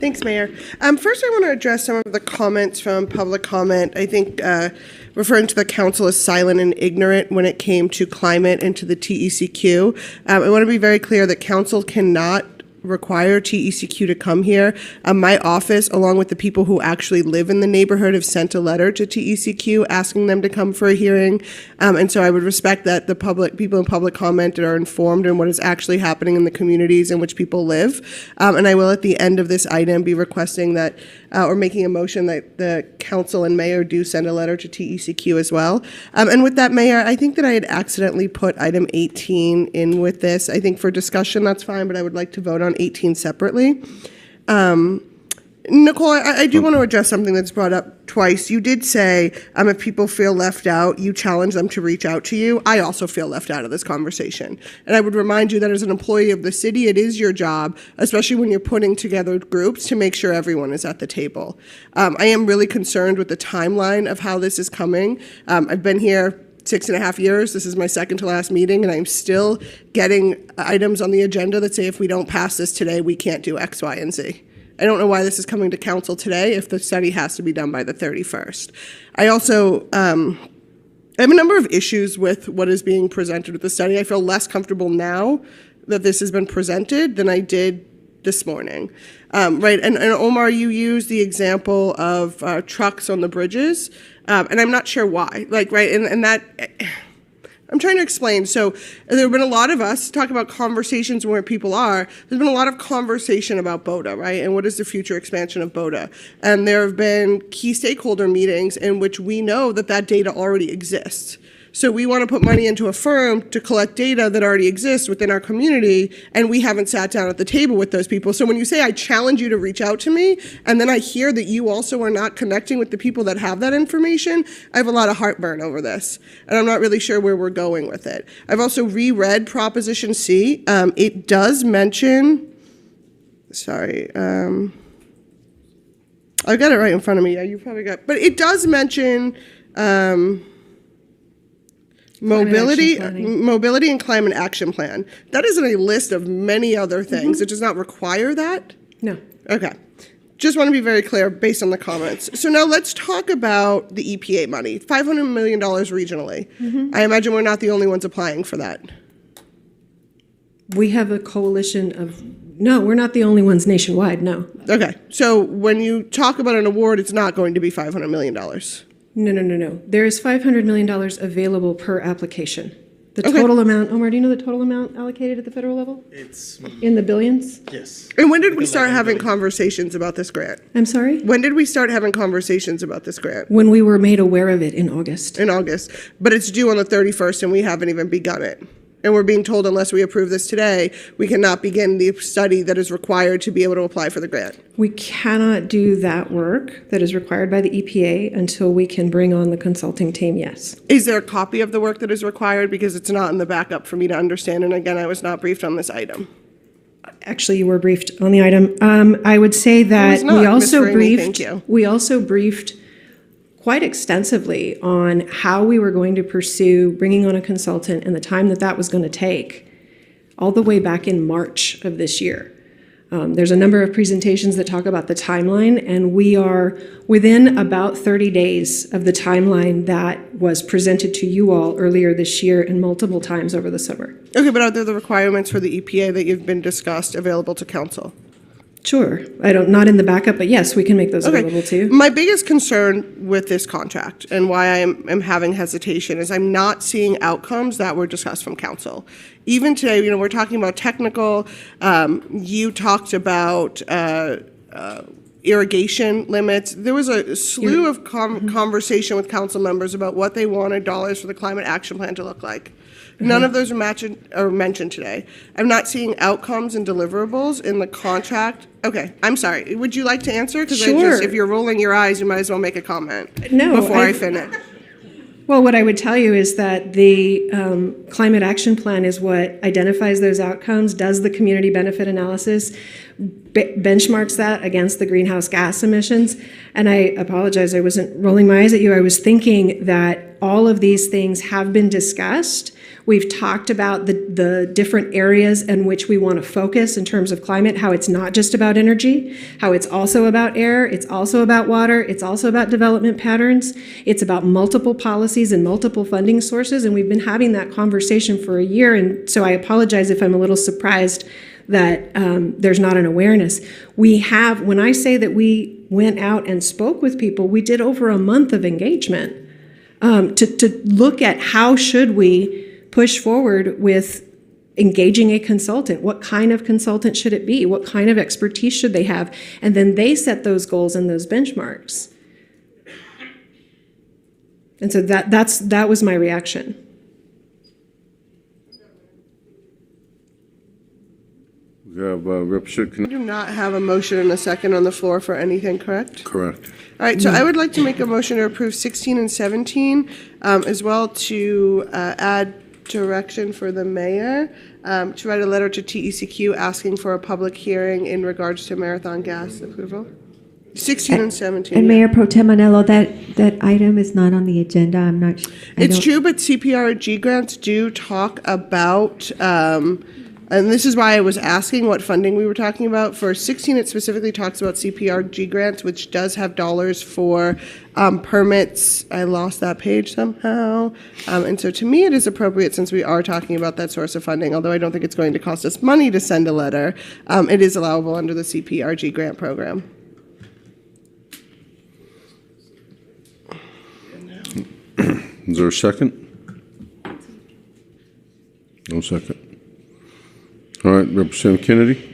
Thanks, Mayor. First, I want to address some of the comments from public comment. I think referring to the council as silent and ignorant when it came to climate and to the TECQ. I want to be very clear that council cannot require TECQ to come here. My office, along with the people who actually live in the neighborhood, have sent a letter to TECQ asking them to come for a hearing. And so I would respect that the people in public comment are informed on what is actually happening in the communities in which people live. And I will, at the end of this item, be requesting that or making a motion that the council and mayor do send a letter to TECQ as well. And with that, Mayor, I think that I had accidentally put item 18 in with this. I think for discussion, that's fine, but I would like to vote on 18 separately. Nicole, I do want to address something that's brought up twice. You did say if people feel left out, you challenge them to reach out to you. I also feel left out of this conversation. And I would remind you that as an employee of the city, it is your job, especially when you're putting together groups, to make sure everyone is at the table. I am really concerned with the timeline of how this is coming. I've been here 6.5 years. This is my second to last meeting, and I'm still getting items on the agenda that say if we don't pass this today, we can't do X, Y, and Z. I don't know why this is coming to council today if the study has to be done by the 31st. I also I have a number of issues with what is being presented with the study. I feel less comfortable now that this has been presented than I did this morning. Right, and Omar, you used the example of trucks on the bridges, and I'm not sure why. Like, right, and that, I'm trying to explain. So there have been a lot of us talk about conversations where people are. There's been a lot of conversation about BOTA, right, and what is the future expansion of BOTA. And there have been key stakeholder meetings in which we know that that data already exists. So we want to put money into a firm to collect data that already exists within our community, and we haven't sat down at the table with those people. So when you say I challenge you to reach out to me, and then I hear that you also are not connecting with the people that have that information, I have a lot of heartburn over this, and I'm not really sure where we're going with it. I've also reread Proposition C. It does mention, sorry, I've got it right in front of me. Yeah, you probably got, but it does mention mobility and climate action plan. That is in a list of many other things. It does not require that? No. Okay. Just want to be very clear based on the comments. So now let's talk about the EPA money, $500 million regionally. I imagine we're not the only ones applying for that. We have a coalition of, no, we're not the only ones nationwide, no. Okay. So when you talk about an award, it's not going to be $500 million. No. There is $500 million available per application. The total amount, Omar, do you know the total amount allocated at the federal level? It's in the billions? Yes. And when did we start having conversations about this grant? I'm sorry? When did we start having conversations about this grant? When we were made aware of it in August. In August. But it's due on the 31st and we haven't even begun it. And we're being told unless we approve this today, we cannot begin the study that is required to be able to apply for the grant. We cannot do that work that is required by the EPA until we can bring on the consulting team, yes. Is there a copy of the work that is required? Because it's not in the backup for me to understand. And again, I was not briefed on this item. Actually, you were briefed on the item. I would say that we also briefed quite extensively on how we were going to pursue bringing on a consultant and the time that that was going to take, all the way back in March of this year. There's a number of presentations that talk about the timeline, and we are within about 30 days of the timeline that was presented to you all earlier this year and multiple times over the summer. Okay, but are there the requirements for the EPA that you've been discussed available to council? Sure. Not in the backup, but yes, we can make those available too. My biggest concern with this contract and why I'm having hesitation is I'm not seeing outcomes that were discussed from council. Even today, we're talking about technical. You talked about irrigation limits. There was a slew of conversation with council members about what they wanted dollars for the climate action plan to look like. None of those are mentioned today. I'm not seeing outcomes and deliverables in the contract. Okay, I'm sorry. Would you like to answer? Because sure. If you're rolling your eyes, you might as well make a comment before I finish. Well, what I would tell you is that the climate action plan is what identifies those outcomes, does the community benefit analysis, benchmarks that against the greenhouse gas emissions. And I apologize, I wasn't rolling my eyes at you. I was thinking that all of these things have been discussed. We've talked about the different areas in which we want to focus in terms of climate, how it's not just about energy, how it's also about air, it's also about water, it's also about development patterns, it's about multiple policies and multiple funding sources, and we've been having that conversation for a year, and so I apologize if I'm a little surprised that there's not an awareness. We have, when I say that we went out and spoke with people, we did over a month of engagement to look at how should we push forward with engaging a consultant. What kind of consultant should it be? What kind of expertise should they have? And then they set those goals and those benchmarks. And so that was my reaction. We have Representative. We do not have a motion and a second on the floor for anything, correct? Correct. All right, so I would like to make a motion to approve 16 and 17, as well to add direction for the mayor to write a letter to TECQ asking for a public hearing in regards to marathon gas approval. 16 and 17. And Mayor Pro Tem Annello, that item is not on the agenda. I'm not sure. It's true, but CPRG grants do talk about, and this is why I was asking what funding we were talking about. For 16, it specifically talks about CPRG grants, which does have dollars for permits. I lost that page somehow. And so to me, it is appropriate, since we are talking about that source of funding, although I don't think it's going to cost us money to send a letter, it is allowable under the CPRG grant program. Is there a second? No second. All right, Representative Kennedy.